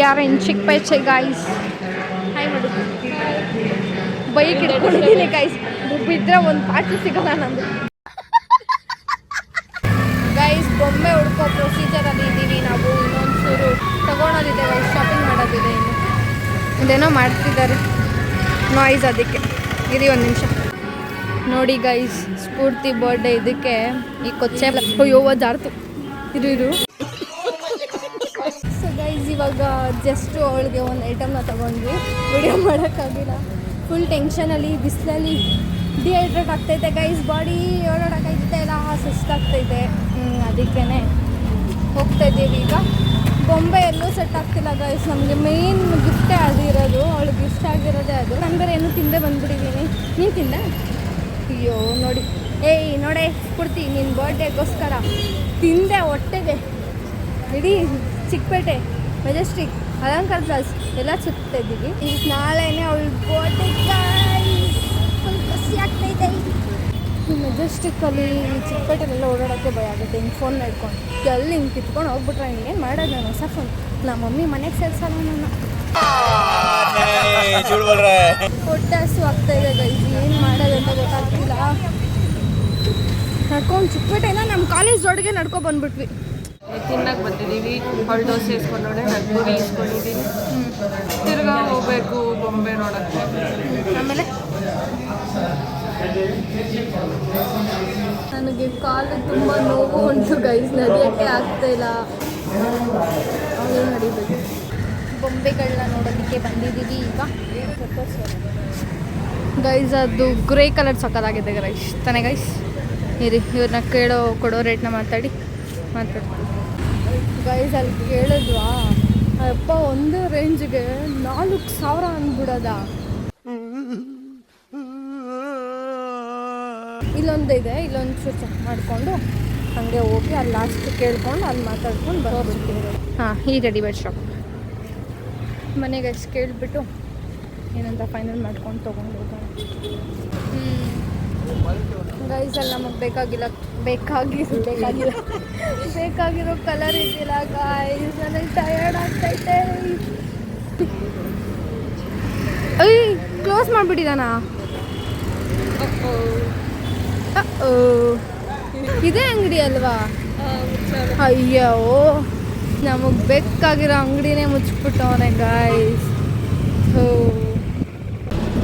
R ಇನ್ Chickpet guys. Hi ಮಾಡು. Bike ಇಟ್ಕೊಂಡಿದ್ದೀನಿ guys. ಬಿದ್ದರೆ ಒಂದು ಪಾರ್ಟಿ ಸಿಗೋಲ್ಲ ನಂದು. ಗೈಸ್ ಬೊಂಬೆ ಹುಡ್ಕೋ ಪ್ರೊಸೀಜರಲ್ಲಿ ಇದ್ದೀವಿ ನಾವು. ಇನ್ನೊಂದು ತಗೊಳೋದಿದೆ ಗೈಸ್, ಶಾಪಿಂಗ್ ಮಾಡೋದಿದೆ. ಇದೇನೋ ಮಾಡ್ತಿದ್ದಾರೆ ನಾಯ್ಸ್, ಅದಕ್ಕೆ ಇರಿ ಒಂದು ನಿಮಿಷ. ನೋಡಿ ಗೈಸ್, ಸ್ಫೂರ್ತಿ ಬರ್ಡೇ ಇದಕ್ಕೆ ಈ ಕೊಚ್ಚೆ ಅಯ್ಯೋ ಜಾರ್ತು ಇರು. ಸೊ ಗೈಸ್ ಇವಾಗ ಜಸ್ಟ್ ಅವಳಿಗೆ ಒಂದು ಐಟಮ್ನ ತೊಗೊಂಡ್ವಿ. ವಿಡಿಯೋ ಮಾಡೋಕ್ಕಾಗಿಲ್ಲ, ಫುಲ್ ಟೆನ್ಷನಲ್ಲಿ, ಬಿಸಿಲಲ್ಲಿ ಡಿಹೈಡ್ರೇಟ್ ಆಗ್ತೈತೆ ಗೈಸ್. ಬಾಡಿ ಓಡಾಡೋಕ್ಕಾಗ್ತಾ ಇಲ್ಲ, ಸುಸ್ತಾಗ್ತೈತೆ. ಅದಕ್ಕೇ ಹೋಗ್ತಾಯಿದ್ದೀವಿ ಈಗ. ಬೊಂಬೆ ಎಲ್ಲೂ ಸೆಟ್ ಆಗ್ತಿಲ್ಲ ಗೈಸ್. ನಮಗೆ ಮೇನ್ ಗಿಫ್ಟೇ ಅದು ಇರೋದು, ಅವಳಿಗೆ ಇಷ್ಟ ಆಗಿರೋದೇ ಅದು. ನಾನು ಬೇರೆ ಏನೂ ತಿಂದೆ ಬಂದುಬಿಟ್ಟಿದ್ದೀನಿ. ನೀನು ತಿಂದೆ? ಅಯ್ಯೋ ನೋಡಿ, ಏಯ್ ನೋಡೆ ಕೊಡ್ತಿ ನಿನ್ನ ಬರ್ಡೇಗೋಸ್ಕರ ತಿಂದೆ ಹೊಟ್ಟೆಗೆ. ಇಡೀ ಚಿಕ್ಕಪೇಟೆ, ಮೆಜೆಸ್ಟಿಕ್, ಅಲಂಕಾರ ಪ್ಲಾಸ್ ಎಲ್ಲ ಸುತ್ತಿದ್ದೀವಿ. ಈಗ ನಾಳೆನೇ ಅವಳು ಬರ್ಡೇ ಫುಲ್ ಖುಷಿ ಆಗ್ತೈತೆ. ಈ ಮೆಜೆಸ್ಟಿಕ್ಕಲ್ಲಿ ಚಿಕ್ಕಪೇಟೆಲೆಲ್ಲ ಓಡಾಡೋಕ್ಕೆ ಭಯ ಆಗುತ್ತೆ. ಹಿಂಗೆ ಫೋನ್ ಇಟ್ಕೊಂಡು ಎಲ್ಲಿ ಹಿಂಗೆ ಕಿತ್ಕೊಂಡು ಹೋಗ್ಬಿಟ್ರೆ ಹಿಂಗೇನು ಮಾಡೋದು? ನಾನು ಹೊಸ ಫೋನ್ ನಮ್ಮ ಮಮ್ಮಿ ಮನೆಗೆ ಸೇರ್ಸಲ್ಲ ನನ್ನ. ಹೊಟ್ಟೆ ಹಸು ಆಗ್ತಾಯಿದೆ ಗೈಸ್, ಏನು ಮಾಡೋದಂತ ಗೊತ್ತಾಗ್ತಿಲ್ಲ. ನಡ್ಕೊಂಡು ಚಿಕ್ಕಪೇಟೆಯಿಂದ ನಮ್ಮ ಕಾಲೇಜ್ ರೋಡ್ಗೆ ನಡ್ಕೊ ಬಂದ್ಬಿಟ್ವಿ. ತಿನ್ನಕ್ಕೆ ಬಂದಿದ್ದೀವಿ. ಹೊಳೆ ದೋಸೆ ಇಸ್ಕೊಂಡೋಡೆ, ನಾನು ಪೂರಿ ಇಸ್ಕೊಂಡಿದ್ದೀನಿ. ತಿರ್ಗಾ ಹೋಗ್ಬೇಕು ಬೊಂಬೆ ನೋಡೋಕ್ಕೆ. ಆಮೇಲೆ ನನಗೆ ಕಾಲು ತುಂಬ ನೋವು ಉಂಟು ಗೈಸ್, ನಡಿಯೋಕ್ಕೆ ಆಗ್ತಾಯಿಲ್ಲ. ಅವರು ನಡಿಬೇಕು. ಬೊಂಬೆಗಳನ್ನ ನೋಡೋದಕ್ಕೆ ಬಂದಿದ್ದೀವಿ ಈಗ ಗೈಸ್. ಅದು ಗ್ರೇ ಕಲರ್ ಸಕ್ಕತ್ತಾಗಿದೆ ಗೈಸ್, ತಾನೇ ಗೈಸ್? ಇರಿ ಇವ್ರನ್ನ ಕೊಡೋ ರೇಟ್ನ ಮಾತಾಡ್ತೀವಿ ಗೈಸ್. ಅಲ್ಲಿ ಕೇಳಿದ್ವಾ ಅಪ್ಪ, ಒಂದು ರೇಂಜ್ಗೆ 4,000 ಅಂದ್ಬಿಡೋದ. ಇಲ್ಲೊಂದು ಇದೆ, ಇಲ್ಲೊಂದು ಚೆಕ್ ಮಾಡಿಕೊಂಡು ಹಾಗೆ ಹೋಗಿ ಅಲ್ಲಿ ಲಾಸ್ಟ್ ಕೇಳ್ಕೊಂಡು ಅಲ್ಲಿ ಮಾತಾಡ್ಕೊಂಡು ಬರೋಬಿಡ್ತೀವಿ. ಹಾಂ, ಈ ರೆಡಿಮೇಡ್ ಶಾಪ್ ಮನೆಗೆ ಅಷ್ಟು ಕೇಳಿಬಿಟ್ಟು ಏನಂತ ಫೈನಲ್ ಮಾಡ್ಕೊಂಡು ತೊಗೊಂಡು ಹೋಗೋಣ. ಗೈಸ್ ಅಲ್ಲಿ ನಮಗೆ ಬೇಕಾಗಿರೋ ಕಲರ್ ಇದ್ದಿಲ್ಲ ಗೈಸ್. ನನಗೆ ಟಯರ್ಡ್ ಆಗ್ತೈತೆ. ಅಯ್ಯ ಕ್ಲೋಸ್ ಮಾಡಿಬಿಟ್ಟಿದ್ದಾನ. ಇದೇ ಅಂಗಡಿ ಅಲ್ವಾ? ಅಯ್ಯೋ, ನಮಗೆ ಬೇಕಾಗಿರೋ ಅಂಗಡಿನೇ ಮುಚ್ಚಿಬಿಟ್ಟವನೆ ಗೈಸ್.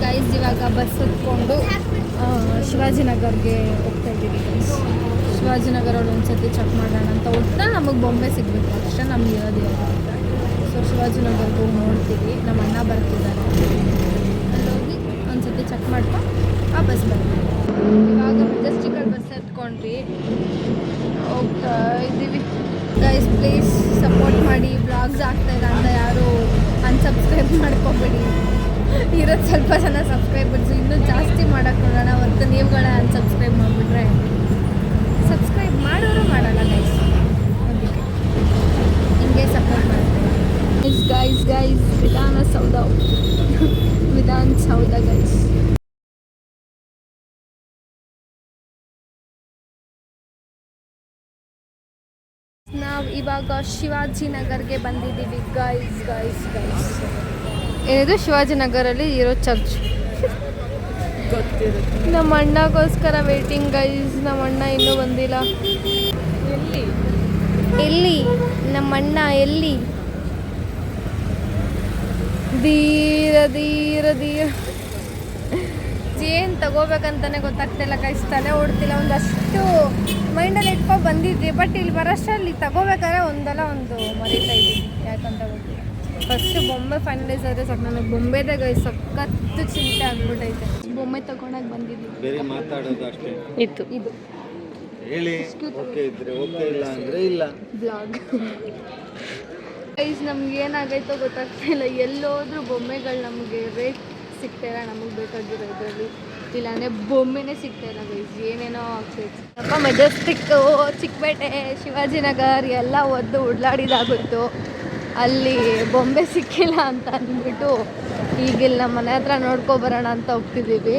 ಗೈಸ್ ಇವಾಗ ಬಸ್ ಹತ್ಕೊಂಡು ಶಿವಾಜಿನಗರ್ಗೆ ಹೋಗ್ತಾ ಇದ್ದೀವಿ ಗೈಸ್. ಶಿವಾಜಿನಗರಲ್ಲಿ ಒಂದು ಸತಿ ಚೆಕ್ ಮಾಡೋಣ ಅಂತ. ಒಟ್ಟು ನಮಗೆ ಬೊಂಬೆ ಸಿಗಬೇಕು ಅಷ್ಟೇ ನಮ್ಗೆ ಇರೋದು. ಸೊ ಶಿವಾಜಿನಗರ್ಗೆ ಹೋಗಿ ನೋಡ್ತೀವಿ. ನಮ್ಮ ಅಣ್ಣ ಬರ್ತಿದ್ದಾರೆ, ಅಲ್ಲೋಗಿ ಒಂದು ಸತಿ ಚೆಕ್ ಮಾಡ್ಕೊಂಡು ವಾಪಸ್ ಬರ್ತೀವಿ. ಇವಾಗ ಮೆಜೆಸ್ಟಿಕಲ್ ಬಸ್ ಹತ್ಕೊಂಡ್ವಿ, ಹೋಗ್ತಾ ಇದ್ದೀವಿ ಗೈಸ್. ಪ್ಲೀಸ್ ಸಪೋರ್ಟ್ ಮಾಡಿ. ಬ್ಲಾಗ್ಸ್ ಆಗ್ತಾಯಿಲ್ಲ ಅಂತ ಯಾರು ಅನ್ಸಬ್ಸ್ಕ್ರೈಬ್ ಮಾಡ್ಕೊಬೇಡಿ. ಇರೋದು ಸ್ವಲ್ಪ ಜನ ಸಬ್ಸ್ಕ್ರೈಬರ್ಸು, ಇನ್ನೂ ಜಾಸ್ತಿ ಮಾಡೋಕ್ಕೆ ನೋಡೋಣ. ಮತ್ತು ನೀವುಗಳ ಅನ್ಸಬ್ಸ್ಕ್ರೈಬ್ ಮಾಡಿಬಿಟ್ರೆ ಸಬ್ಸ್ಕ್ರೈಬ್ ಮಾಡೋರು ಮಾಡಲ್ಲ ಗೈಸ್. ಅದಕ್ಕೆ ಹಿಂಗೆ ಸಪೋರ್ಟ್ ಮಾಡ್ತೀವಿ ಗೈಸ್. ವಿಧಾನಸೌಧ ಗೈಸ್. ನಾವು ಇವಾಗ ಶಿವಾಜಿನಗರ್ಗೆ ಬಂದಿದ್ದೀವಿ ಗೈಸ್. ಏನಿದು ಶಿವಾಜಿನಗರಲ್ಲಿ ಇರೋ ಚರ್ಚ್ ಗೊತ್ತಿರುತ್ತೆ. ನಮ್ಮ ಅಣ್ಣಗೋಸ್ಕರ ವೇಟಿಂಗ್ ಗೈಸ್. ನಮ್ಮ ಅಣ್ಣ ಇನ್ನೂ ಬಂದಿಲ್ಲ. ಎಲ್ಲಿ ನಮ್ಮ ಅಣ್ಣ ಎಲ್ಲಿ? ಧೀರ ಏನು ತಗೋಬೇಕಂತಾನೆ ಗೊತ್ತಾಗ್ತಿಲ್ಲ ಗೈಸ್. ತಲೆ ಓಡ್ತಿಲ್ಲ. ಒಂದಷ್ಟು ಮೈಂಡಲ್ಲಿ ಇಟ್ಕೊಂಡು ಬಂದಿದ್ವಿ, ಬಟ್ ಇಲ್ಲಿ ಬರೋಷ್ಟರಲ್ಲಿ ತಗೋಬೇಕಾದ್ರೆ ಒಂದಲ್ಲ ಒಂದು ಮರೀತಾ ಇದ್ದೀವಿ. ಯಾಕಂತ ಗೊತ್ತಿಲ್ಲ. ಫಸ್ಟ್ ಬೊಂಬೆ ಫೈನಲೈಸ್ ಆದರೆ ಸಾಕು. ನನಗೆ ಬೊಂಬೆದೇ ಗೈಸ್ ಸಖತ್ತು ಚಿಂತೆ ಆಗ್ಬಿಟ್ಟೈತೆ. ಬೊಂಬೆ ತಗೊಂಡಾಗ ಬಂದಿದ್ವಿ. ಬೇರೆ ಮಾತಾಡೋದು ಅಷ್ಟೇ ಇದು ಹೇಳಿ. ಓಕೆ ಇದ್ರೆ ಓಕೆ, ಇಲ್ಲ ಅಂದರೆ ಇಲ್ಲ. ಬ್ಲಾಗ್ ಗೈಸ್ ನಮ್ಗೆ ಏನಾಗೈತೋ ಗೊತ್ತಾಗ್ತಾ ಇಲ್ಲ. ಎಲ್ಲೋದ್ರೂ ಬೊಂಬೆಗಳು ನಮಗೆ ರೇಟ್ ಸಿಗ್ತಾಯಿಲ್ಲ ನಮಗೆ ಬೇಕಾಗಿರೋ ಇದರಲ್ಲಿ. ಇಲ್ಲಾಂದರೆ ಬೊಂಬೆನೇ ಸಿಗ್ತಾಯಿಲ್ಲ ಗೈಸ್. ಏನೇನೋ ಆಗ್ತೈತೆ. ಅಪ್ಪ ಮೆಜೆಸ್ಟಿಕ್ಕು, ಚಿಕ್ಕಪೇಟೆ, ಶಿವಾಜಿನಗರ್ ಎಲ್ಲ ಒದ್ದು ಉಡ್ಲಾಡಿದಾಗುತ್ತು. ಅಲ್ಲಿ ಬೊಂಬೆ ಸಿಕ್ಕಿಲ್ಲ ಅಂತ ಅಂದ್ಬಿಟ್ಟು ಈಗಿಲ್ಲ ನಮ್ಮ ಮನೆ ಹತ್ರ ನೋಡ್ಕೊಬರೋಣ ಅಂತ ಹೋಗ್ತಿದ್ದೀವಿ.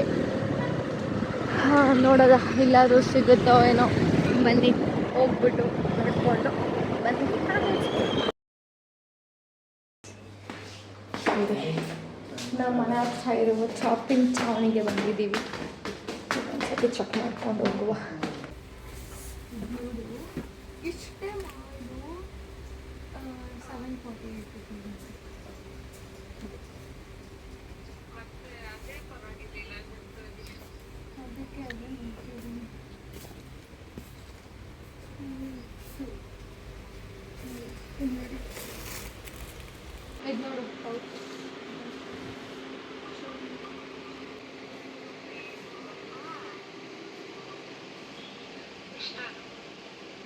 ನೋಡೋದ ಇಲ್ಲಾದರೂ ಸಿಗುತ್ತೋ ಏನೋ. ಬನ್ನಿ ಹೋಗ್ಬಿಟ್ಟು ನೋಡ್ಕೊಂಡು ಬನ್ನಿ. ಇದೆ. ನಾವು ಮನೆ ಹತ್ರ ಇರುವ ಶಾಪಿಂಗ್ ಚಾವಣಿಗೆ ಬಂದಿದ್ದೀವಿ. ಒಂದ್ಸತಿ ಚೆಕ್ ಮಾಡ್ಕೊಂಡು ಹೋಗುವ. ಇಷ್ಟೇ ಮಾಡು 748 ಅದಕ್ಕೆ ಅದು ಇದು ನೋಡು ಹೌದು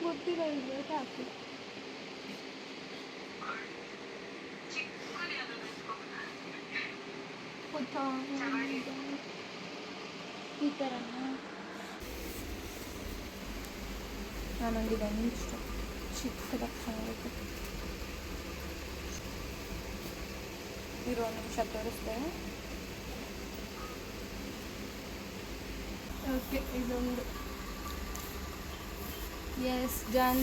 ಗೊತ್ತಿಲ್ಲ ಇದು ಹಾಕಿ ಗೊತ್ತಾ ಈ ಥರ ನನಗೆ ಒಂದಿಷ್ಟು ಚಿಕ್ಕದಾಗಿ ಚೆನ್ನಾಗಿರುತ್ತೆ. ಇರೋ ನಿಮಿಷ ತೋರಿಸ್ತೇನೆ. ಓಕೆ ಇದೊಂದು ಎಸ್ ಡನ್.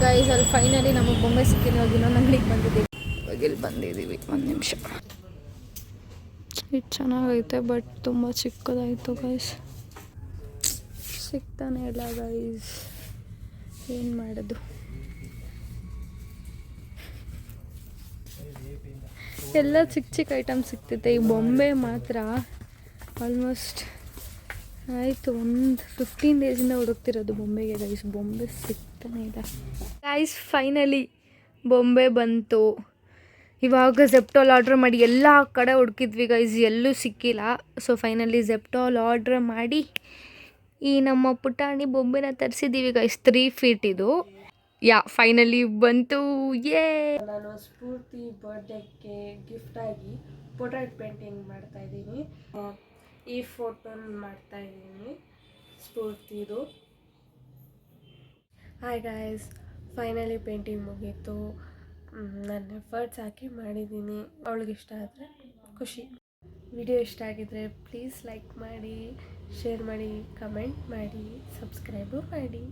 ಗೈಸ್ ಅಲ್ಲಿ ಫೈನಲಿ ನಮಗೆ ಬೊಂಬೆ ಸಿಕ್ಕಿನ ಇನ್ನೊಂದು ಅಂಗಡಿಗೆ ಬಂದಿದ್ದೀವಿ. ಇಲ್ಲಿ ಬಂದಿದ್ದೀವಿ. ಒಂದು ನಿಮಿಷ. ಇದು ಚೆನ್ನಾಗೈತೆ ಬಟ್ ತುಂಬ ಚಿಕ್ಕದಾಯಿತು ಗೈಸ್. ಸಿಗ್ತಾನೆ ಇಲ್ಲ ಗೈಸ್, ಏನು ಮಾಡೋದು. ಎಲ್ಲ ಚಿಕ್ಕ ಚಿಕ್ಕ ಐಟಮ್ ಸಿಗ್ತೈತೆ. ಈ ಬೊಂಬೆ ಮಾತ್ರ ಆಲ್ಮೋಸ್ಟ್ ಆಯಿತು ಒಂದು 15 ಡೇಸಿಂದ ಹುಡುಕ್ತಿರೋದು ಬೊಂಬೆಗೆ ಗೈಸ್. ಬೊಂಬೆ ಸಿಗ್ತಾನೆ ಇಲ್ಲ ಗೈಸ್. ಫೈನಲಿ ಬೊಂಬೆ ಬಂತು. ಇವಾಗ ಝೆಪ್ಟೋಲ್ ಆರ್ಡ್ರ್ ಮಾಡಿ ಎಲ್ಲ ಕಡೆ ಹುಡುಕಿದ್ವಿ ಗೈಸ್, ಎಲ್ಲೂ ಸಿಕ್ಕಿಲ್ಲ. ಸೊ ಫೈನಲಿ ಝೆಪ್ಟೋಲ್ ಆರ್ಡ್ರ್ ಮಾಡಿ ಈ ನಮ್ಮ ಪುಟಾಣಿ ಬೊಂಬೆನ ತರಿಸಿದ್ದೀವಿ ಗೈಸ್. 3 ಫೀಟ್ ಇದು. ಫೈನಲಿ ಬಂತು. ನಾನು ಸ್ಫೂರ್ತಿ ಬರ್ಡೇಗೆ ಗಿಫ್ಟಾಗಿ ಪೋರ್ಟ್ರೇಟ್ ಪೇಂಟಿಂಗ್ ಮಾಡ್ತಾಯಿದ್ದೀನಿ. ಈ ಫೋಟೋನ ಮಾಡ್ತಾಯಿದ್ದೀನಿ ಸ್ಫೂರ್ತಿದು. ಹಾಯ್ ಗಾಯ್ಸ್, ಫೈನಲಿ ಪೇಂಟಿಂಗ್ ಮುಗೀತು. ನನ್ನ ಎಫರ್ಟ್ಸ್ ಹಾಕಿ ಮಾಡಿದ್ದೀನಿ. ಅವಳಿಗೆ ಇಷ್ಟ ಆದರೆ ಖುಷಿ. ವಿಡಿಯೋ ಇಷ್ಟ ಆಗಿದ್ರೆ ಪ್ಲೀಸ್ ಲೈಕ್ ಮಾಡಿ, ಶೇರ್ ಮಾಡಿ, ಕಮೆಂಟ್ ಮಾಡಿ, ಸಬ್ಸ್ಕ್ರೈಬು ಮಾಡಿ.